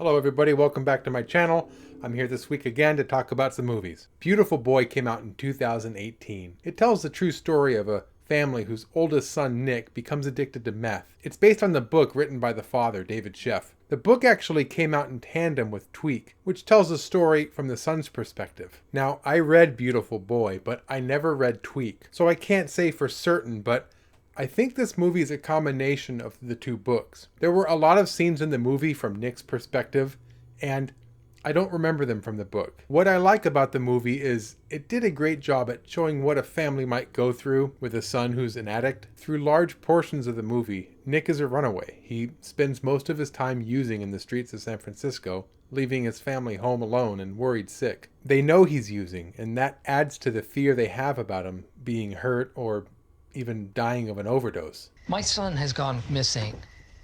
Hello everybody, welcome back to my channel. I'm here this week again to talk about some movies. Beautiful Boy came out in 2018. It tells the true story of a family whose oldest son, Nick, becomes addicted to meth. It's based on the book written by the father, David Sheff. The book actually came out in tandem with Tweak, which tells the story from the son's perspective. Now, I read Beautiful Boy, but I never read Tweak, so I can't say for certain, but I think this movie is a combination of the two books. There were a lot of scenes in the movie from Nick's perspective, and I don't remember them from the book. What I like about the movie is it did a great job at showing what a family might go through with a son who's an addict. Through large portions of the movie, Nick is a runaway. He spends most of his time using in the streets of San Francisco, leaving his family home alone and worried sick. They know he's using, and that adds to the fear they have about him being hurt or even dying of an overdose. My son has gone missing,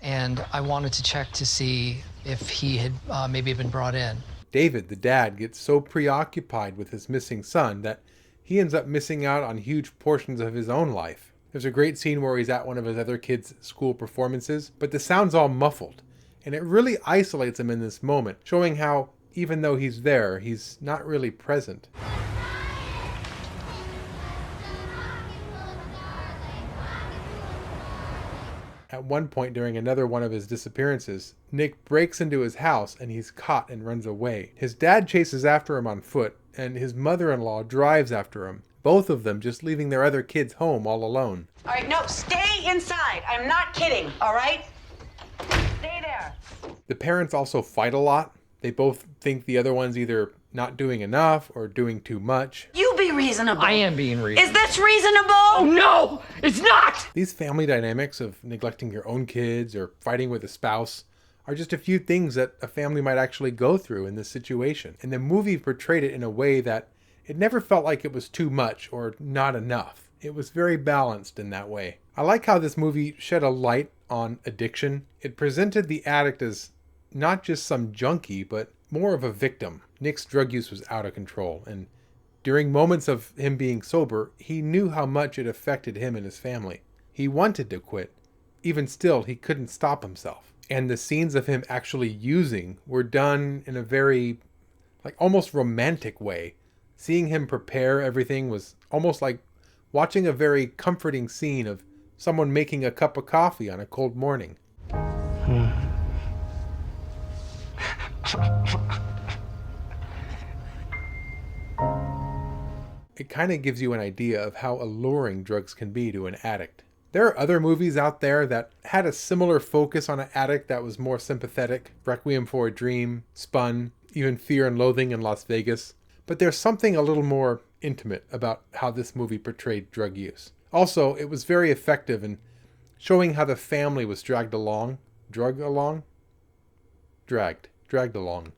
and I wanted to check to see if he had maybe been brought in. David, the dad, gets so preoccupied with his missing son that he ends up missing out on huge portions of his own life. There's a great scene where he's at one of his other kids' school performances, but the sound's all muffled, and it really isolates him in this moment, showing how, even though he's there, he's not really present. At one point during another one of his disappearances, Nick breaks into his house and he's caught and runs away. His dad chases after him on foot, and his mother-in-law drives after him, both of them just leaving their other kids home all alone. All right, no, stay inside. I'm not kidding, all right? Stay there. The parents also fight a lot. They both think the other one's either not doing enough or doing too much. You be reasonable. I am being reasonable. Is this reasonable? Oh no, it's not! These family dynamics of neglecting your own kids or fighting with a spouse are just a few things that a family might actually go through in this situation. And the movie portrayed it in a way that it never felt like it was too much or not enough. It was very balanced in that way. I like how this movie shed a light on addiction. It presented the addict as not just some junkie, but more of a victim. Nick's drug use was out of control, and during moments of him being sober, he knew how much it affected him and his family. He wanted to quit. Even still, he couldn't stop himself. And the scenes of him actually using were done in a very, almost romantic way. Seeing him prepare everything was almost like watching a very comforting scene of someone making a cup of coffee on a cold morning. It kind of gives you an idea of how alluring drugs can be to an addict. There are other movies out there that had a similar focus on an addict that was more sympathetic. Requiem for a Dream, Spun, even Fear and Loathing in Las Vegas. But there's something a little more intimate about how this movie portrayed drug use. Also, it was very effective in showing how the family was dragged along. Dragged along.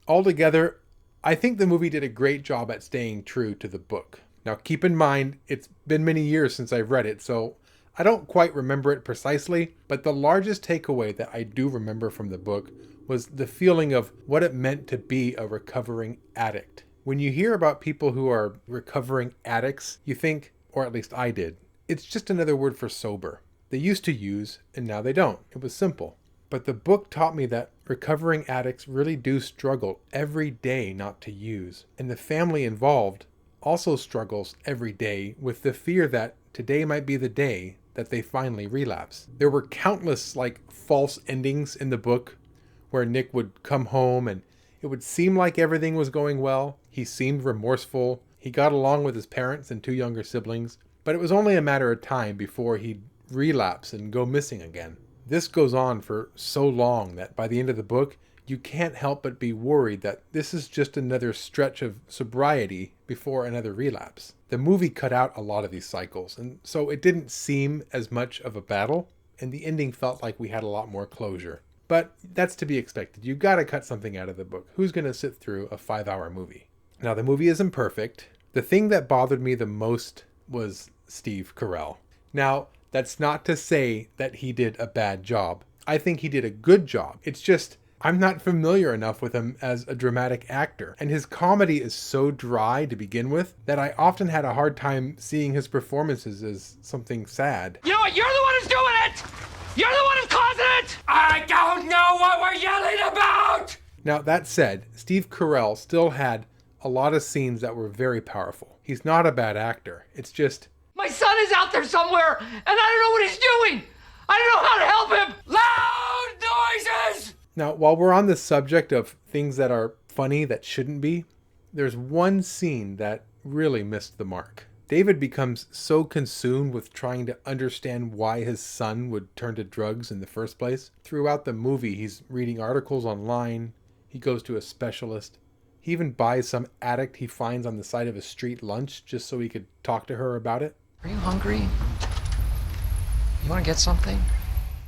Altogether, I think the movie did a great job at staying true to the book. Now keep in mind, it's been many years since I've read it, so I don't quite remember it precisely, but the largest takeaway that I do remember from the book was the feeling of what it meant to be a recovering addict. When you hear about people who are recovering addicts, you think, or at least I did, it's just another word for sober. They used to use, and now they don't. It was simple. But the book taught me that recovering addicts really do struggle every day not to use. And the family involved also struggles every day with the fear that today might be the day that they finally relapse. There were countless false endings in the book where Nick would come home and it would seem like everything was going well. He seemed remorseful. He got along with his parents and two younger siblings, but it was only a matter of time before he'd relapse and go missing again. This goes on for so long that by the end of the book, you can't help but be worried that this is just another stretch of sobriety before another relapse. The movie cut out a lot of these cycles, and so it didn't seem as much of a battle, and the ending felt like we had a lot more closure. But that's to be expected. You gotta cut something out of the book. Who's gonna sit through a 5-hour movie? Now, the movie isn't perfect. The thing that bothered me the most was Steve Carell. Now, that's not to say that he did a bad job. I think he did a good job. It's just, I'm not familiar enough with him as a dramatic actor, and his comedy is so dry to begin with that I often had a hard time seeing his performances as something sad. You know what? You're the one who's doing it! You're the one who's causing it! I don't know what we're yelling about! Now, that said, Steve Carell still had a lot of scenes that were very powerful. He's not a bad actor. It's just... My son is out there somewhere, and I don't know what he's doing! I don't know how to help him! Loud noises! Now, while we're on the subject of things that are funny that shouldn't be, there's one scene that really missed the mark. David becomes so consumed with trying to understand why his son would turn to drugs in the first place. Throughout the movie, he's reading articles online, he goes to a specialist, he even buys some addict he finds on the side of a street lunch just so he could talk to her about it. Are you hungry? You want to get something?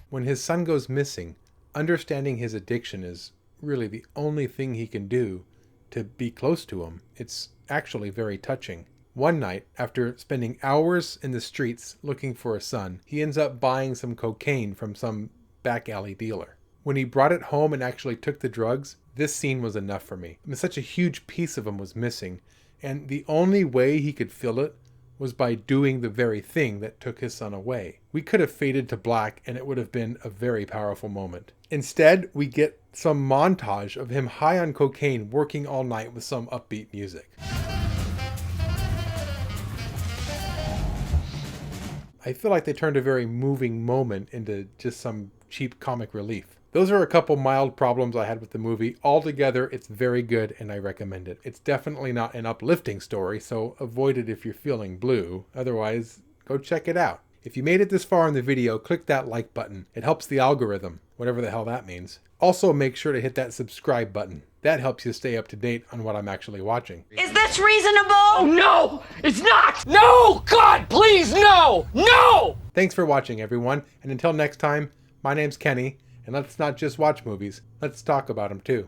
When his son goes missing, understanding his addiction is really the only thing he can do to be close to him. It's actually very touching. One night, after spending hours in the streets looking for a son, he ends up buying some cocaine from some back alley dealer. When he brought it home and actually took the drugs, this scene was enough for me. I mean, such a huge piece of him was missing, and the only way he could fill it was by doing the very thing that took his son away. We could have faded to black and it would have been a very powerful moment. Instead, we get some montage of him high on cocaine working all night with some upbeat music. I feel like they turned a very moving moment into just some cheap comic relief. Those are a couple mild problems I had with the movie. Altogether, it's very good and I recommend it. It's definitely not an uplifting story, so avoid it if you're feeling blue. Otherwise, go check it out. If you made it this far in the video, click that like button. It helps the algorithm, whatever the hell that means. Also, make sure to hit that subscribe button. That helps you stay up to date on what I'm actually watching. Is this reasonable? Oh no! It's not! No! God, please, no! No! Thanks for watching, everyone, and until next time, my name's Kenny, and let's not just watch movies, let's talk about them too.